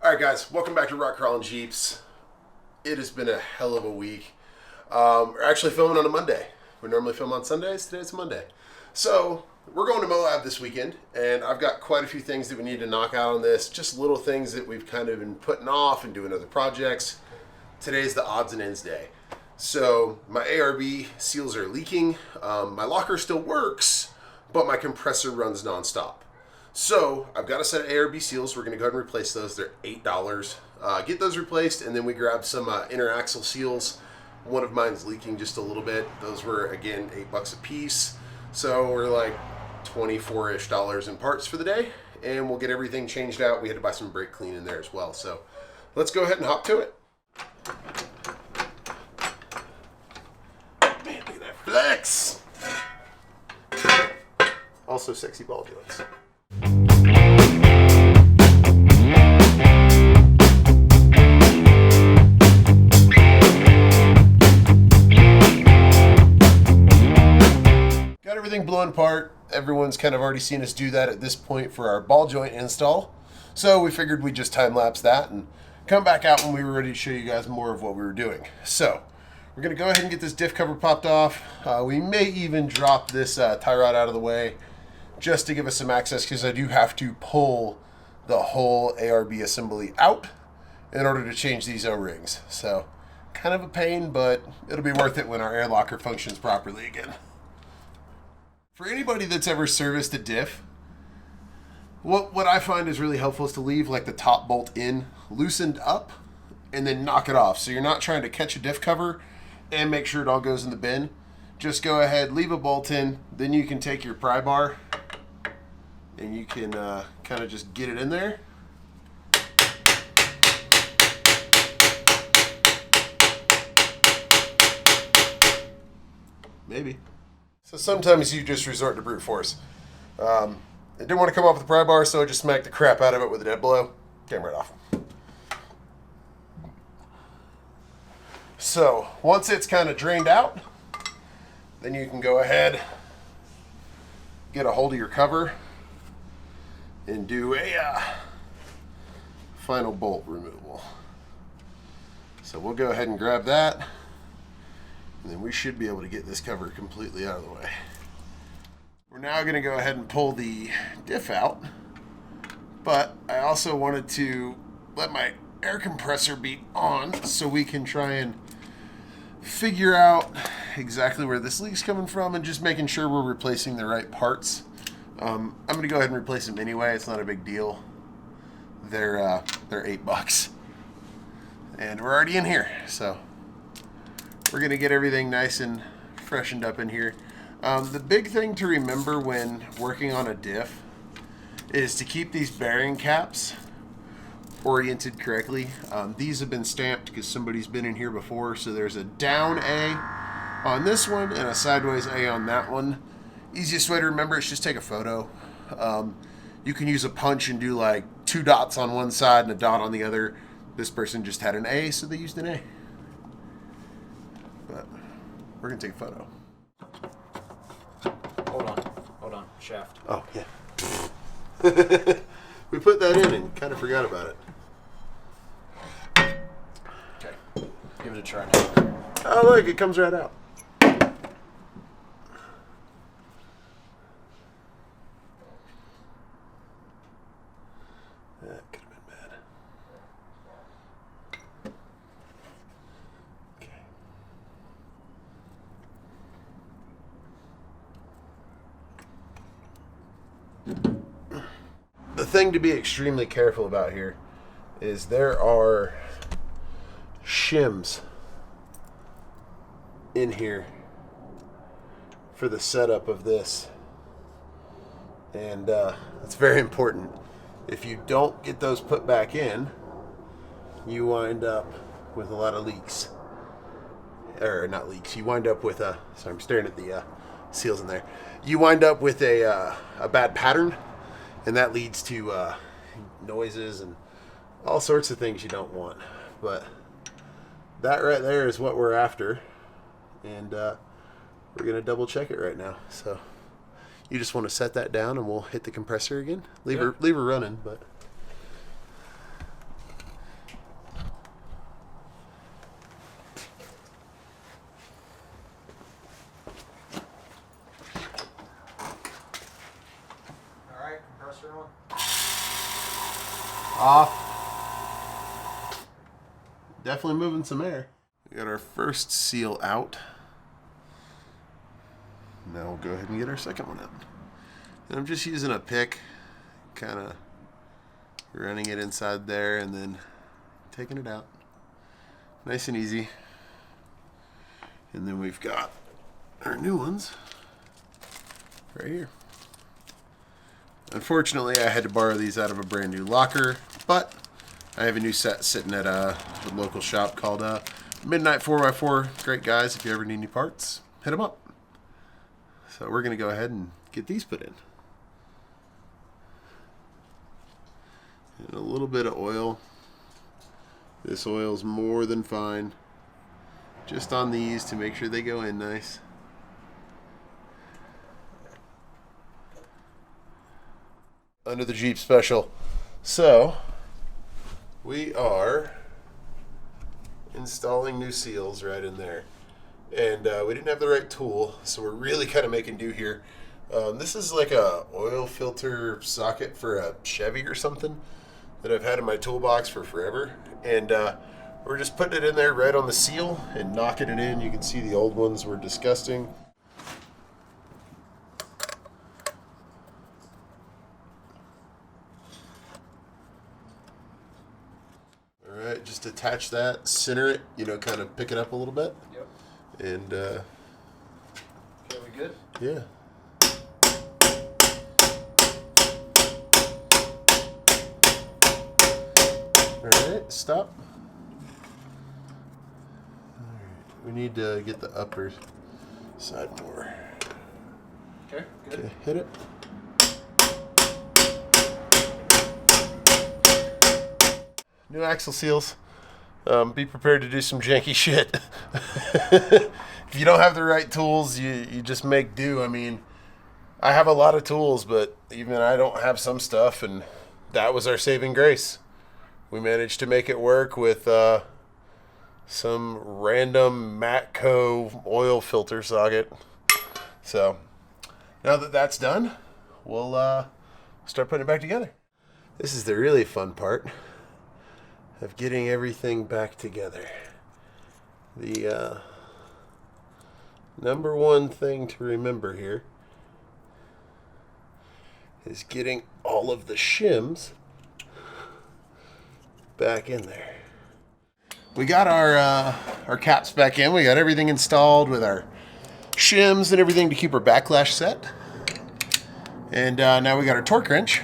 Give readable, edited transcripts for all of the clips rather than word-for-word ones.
Alright guys, welcome back to RockCrawlinJeeps. It has been a hell of a week. We're actually filming on a Monday. We normally film on Sundays, today it's Monday. So, we're going to MOAB this weekend, and I've got quite a few things that we need to knock out on this. Just little things that we've kind of been putting off and doing other projects. Today's the odds and ends day. So, my ARB seals are leaking. My locker still works, but my compressor runs nonstop. So, I've got a set of ARB seals. We're going to go ahead and replace those. They're $8. Get those replaced, and then we grab some inner axle seals. One of mine's leaking just a little bit. Those were, again, $8 a piece. So, we're like $24-ish in parts for the day, and we'll get everything changed out. We had to buy some brake clean in there as well. So, let's go ahead and hop to it. Man, look at that flex! Also, sexy ball joints. Everything blown apart. Everyone's kind of already seen us do that at this point for our ball joint install. So we figured we'd just time-lapse that and come back out when we were ready to show you guys more of what we were doing. So we're going to go ahead and get this diff cover popped off. We may even drop this tie rod out of the way just to give us some access, because I do have to pull the whole ARB assembly out in order to change these O-rings. So kind of a pain, but it'll be worth it when our air locker functions properly again. For anybody that's ever serviced a diff, what I find is really helpful is to leave like the top bolt in loosened up and then knock it off. So you're not trying to catch a diff cover and make sure it all goes in the bin. Just go ahead, leave a bolt in, then you can take your pry bar and you can kind of just get it in there. Maybe. So sometimes you just resort to brute force. It didn't want to come off with the pry bar, so I just smacked the crap out of it with a dead blow. Came right off. So once it's kind of drained out, then you can go ahead, get a hold of your cover, and do a final bolt removal. So we'll go ahead and grab that. And then we should be able to get this cover completely out of the way. We're now going to go ahead and pull the diff out, but I also wanted to let my air compressor be on so we can try and figure out exactly where this leak's coming from and just making sure we're replacing the right parts. I'm going to go ahead and replace them anyway. It's not a big deal. They're $8, and we're already in here, so we're going to get everything nice and freshened up in here. The big thing to remember when working on a diff is to keep these bearing caps oriented correctly. These have been stamped because somebody's been in here before, so there's a down A on this one and a sideways A on that one. Easiest way to remember is just take a photo. You can use a punch and do like 2 dots on one side and a dot on the other. This person just had an A, so they used an A. But we're going to take a photo. Hold on, shaft. Oh, yeah. We put that in and kind of forgot about it. Okay, give it a try now. Oh, look, it comes right out. That could have been bad. The thing to be extremely careful about here is there are shims in here for the setup of this, and it's very important. If you don't get those put back in, you wind up with a lot of leaks, or not leaks, you wind up with a, sorry, I'm staring at the seals in there. You wind up with a bad pattern, and that leads to noises and all sorts of things you don't want. But that right there is what we're after, and we're going to double check it right now. So you just want to set that down and we'll hit the compressor again. Leave her running, but Off. Definitely moving some air. We got our first seal out. Now we'll go ahead and get our second one out. And I'm just using a pick, kind of running it inside there and then taking it out. Nice and easy. And then we've got our new ones right here. Unfortunately, I had to borrow these out of a brand new locker, but I have a new set sitting at a local shop called Midnight 4x4. Great guys. If you ever need any parts, hit them up. So we're going to go ahead and get these put in. And a little bit of oil. This oil's more than fine. Just on these to make sure they go in nice. Under the Jeep special. So we are installing new seals right in there. And we didn't have the right tool, so we're really kind of making do here. This is like a oil filter socket for a Chevy or something that I've had in my toolbox for forever. And we're just putting it in there right on the seal and knocking it in. You can see the old ones were disgusting. All right, just attach that, center it, you know, kind of pick it up a little bit. Yep. And Okay, we good? yeah. All right, stop. All right, we need to get the upper side more. Okay, good. Okay, hit it. New axle seals. Be prepared to do some janky shit. If you don't have the right tools, you just make do. I mean, I have a lot of tools, but even I don't have some stuff, and that was our saving grace. We managed to make it work with some random Matco oil filter socket. So now that that's done, we'll start putting it back together. This is the really fun part of getting everything back together. The number one thing to remember here is getting all of the shims back in there. We got our caps back in. We got everything installed with our shims and everything to keep our backlash set. And now we got our torque wrench.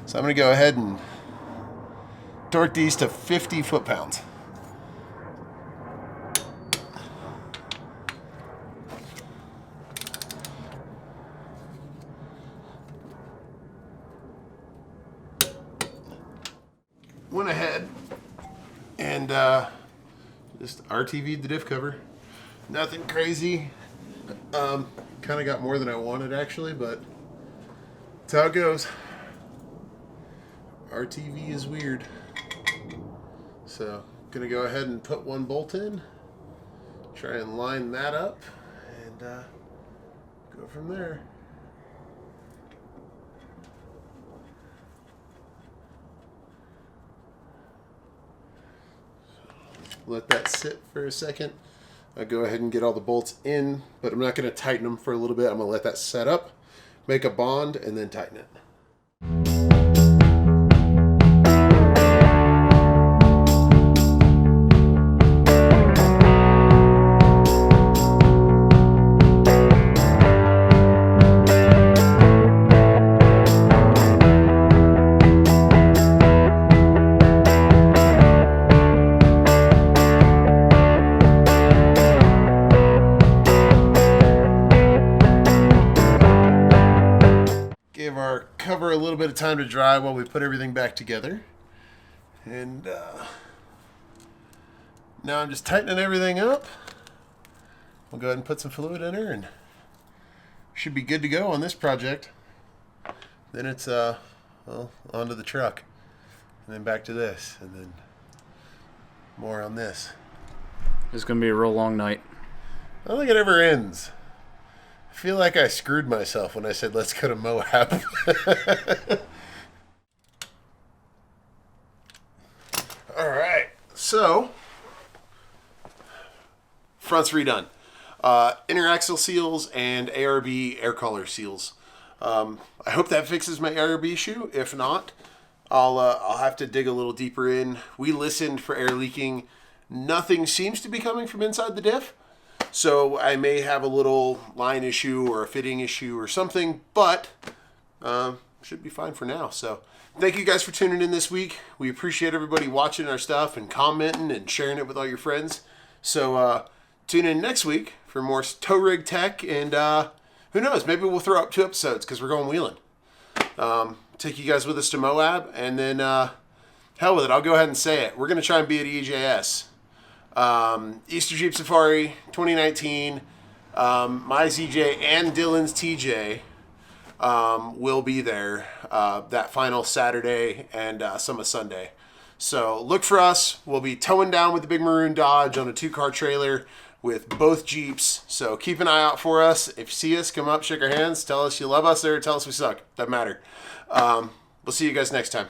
So I'm going to go ahead and torque these to 50 foot-pounds. Went ahead and just RTV'd the diff cover. Nothing crazy. Kind of got more than I wanted actually, but that's how it goes. RTV is weird. So, gonna go ahead and put one bolt in, try and line that up, and go from there. Let that sit for a second. I'll go ahead and get all the bolts in, but I'm not gonna tighten them for a little bit. I'm gonna let that set up, make a bond, and then tighten it. Give our cover a little bit of time to dry while we put everything back together. And now I'm just tightening everything up. We'll go ahead and put some fluid in her and should be good to go on this project. Then it's well, onto the truck. And then back to this. And then more on this. This is going to be a real long night. I don't think it ever ends. I feel like I screwed myself when I said let's go to MOAB. So, front's redone. Inner axle seals and ARB air collar seals. I hope that fixes my ARB issue. If not, I'll have to dig a little deeper in. We listened for air leaking. Nothing seems to be coming from inside the diff. So I may have a little line issue or a fitting issue or something, but should be fine for now. So thank you guys for tuning in this week. We appreciate everybody watching our stuff and commenting and sharing it with all your friends. So tune in next week for more tow rig tech, and who knows, maybe we'll throw up 2 episodes because we're going wheeling. Take you guys with us to Moab, and then hell with it, I'll go ahead and say it. We're going to try and be at EJS. Easter Jeep Safari 2019, my ZJ and Dylan's TJ will be there that final Saturday and some of Sunday. So look for us. We'll be towing down with the big maroon Dodge on a 2-car trailer with both Jeeps. So keep an eye out for us. If you see us, come up, shake our hands, tell us you love us, or tell us we suck. Doesn't matter. We'll see you guys next time.